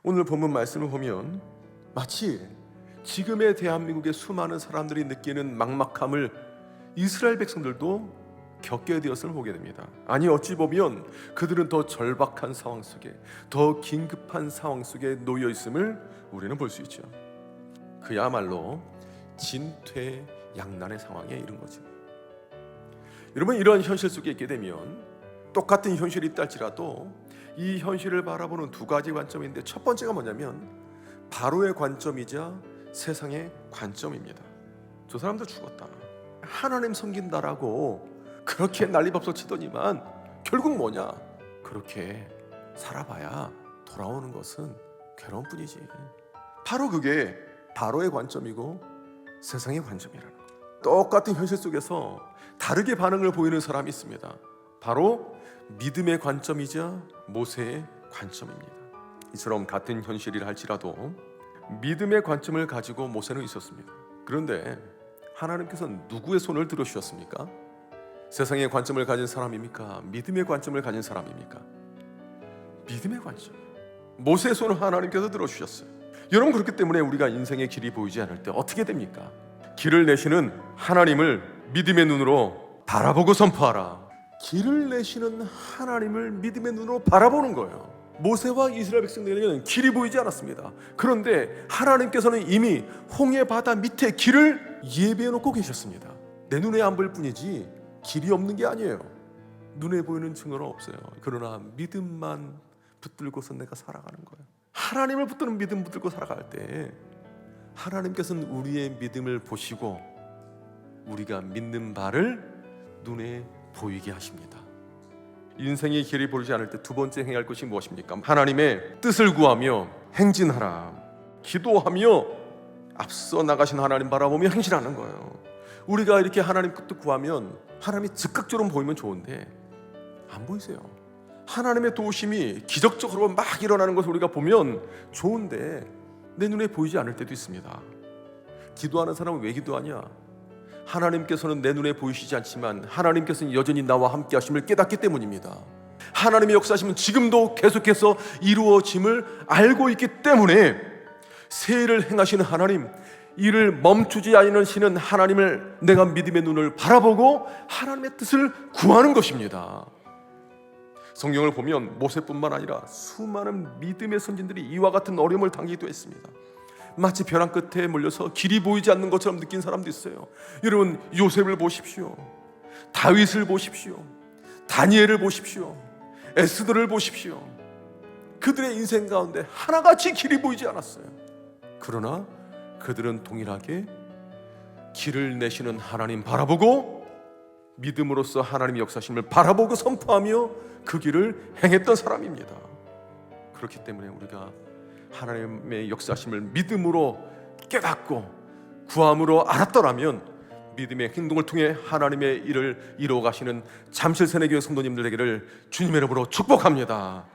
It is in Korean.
오늘 본문 말씀을 보면 마치 지금의 대한민국의 수많은 사람들이 느끼는 막막함을 이스라엘 백성들도 겪게 되었음을 보게 됩니다. 아니 어찌 보면 그들은 더 절박한 상황 속에, 더 긴급한 상황 속에 놓여 있음을 우리는 볼 수 있죠. 그야말로 진퇴양난의 상황에 이른 거죠. 여러분, 이런 현실 속에 있게 되면 똑같은 현실이 있다 할지라도 이 현실을 바라보는 두 가지 관점인데, 첫 번째가 뭐냐면 바로의 관점이자 세상의 관점입니다. 저 사람들 죽었다, 하나님 섬긴다라고 그렇게 난리법석 치더니만 결국 뭐냐? 그렇게 살아봐야 돌아오는 것은 괴로움뿐이지. 바로 그게 바로의 관점이고 세상의 관점이라는 거예요. 똑같은 현실 속에서 다르게 반응을 보이는 사람이 있습니다. 바로 믿음의 관점이자 모세의 관점입니다. 이처럼 같은 현실이라 할지라도 믿음의 관점을 가지고 모세는 있었습니다. 그런데 하나님께서는 누구의 손을 들어주셨습니까? 세상의 관점을 가진 사람입니까? 믿음의 관점을 가진 사람입니까? 믿음의 관점. 모세의 손을 하나님께서 들어주셨어요. 여러분, 그렇기 때문에 우리가 인생의 길이 보이지 않을 때 어떻게 됩니까? 길을 내시는 하나님을 믿음의 눈으로 바라보고 선포하라. 길을 내시는 하나님을 믿음의 눈으로 바라보는 거예요. 모세와 이스라엘 백성들에게는 길이 보이지 않았습니다. 그런데 하나님께서는 이미 홍해 바다 밑에 길을 예비해 놓고 계셨습니다. 내 눈에 안 보일 뿐이지 길이 없는 게 아니에요. 눈에 보이는 증거는 없어요. 그러나 믿음만 붙들고서 내가 살아가는 거예요. 하나님을 붙드는 믿음 붙들고 살아갈 때 하나님께서는 우리의 믿음을 보시고 우리가 믿는 바를 눈에 보이게 하십니다. 인생의 길이 보이지 않을 때 두 번째 행할 것이 무엇입니까? 하나님의 뜻을 구하며 행진하라. 기도하며 앞서 나가신 하나님 바라보며 행진하는 거예요. 우리가 이렇게 하나님 뜻 구하면 하나님이 즉각적으로 보이면 좋은데 안 보이세요. 하나님의 도우심이 기적적으로 막 일어나는 것을 우리가 보면 좋은데 내 눈에 보이지 않을 때도 있습니다. 기도하는 사람은 왜 기도하냐? 하나님께서는 내 눈에 보이시지 않지만 하나님께서는 여전히 나와 함께 하심을 깨닫기 때문입니다. 하나님의 역사하심은 지금도 계속해서 이루어짐을 알고 있기 때문에 새 일을 행하시는 하나님, 이를 멈추지 않으시는 하나님을 내가 믿음의 눈을 바라보고 하나님의 뜻을 구하는 것입니다. 성경을 보면 모세뿐만 아니라 수많은 믿음의 선진들이 이와 같은 어려움을 당기기도 했습니다. 마치 벼랑 끝에 몰려서 길이 보이지 않는 것처럼 느낀 사람도 있어요. 여러분, 요셉을 보십시오. 다윗을 보십시오. 다니엘을 보십시오. 에스더를 보십시오. 그들의 인생 가운데 하나같이 길이 보이지 않았어요. 그러나 그들은 동일하게 길을 내시는 하나님 바라보고 믿음으로써 하나님의 역사심을 바라보고 선포하며 그 길을 행했던 사람입니다. 그렇기 때문에 우리가 하나님의 역사심을 믿음으로 깨닫고 구함으로 알았더라면 믿음의 행동을 통해 하나님의 일을 이루어 가시는 잠실세네교회 성도님들 되기를 주님의 이름으로 축복합니다.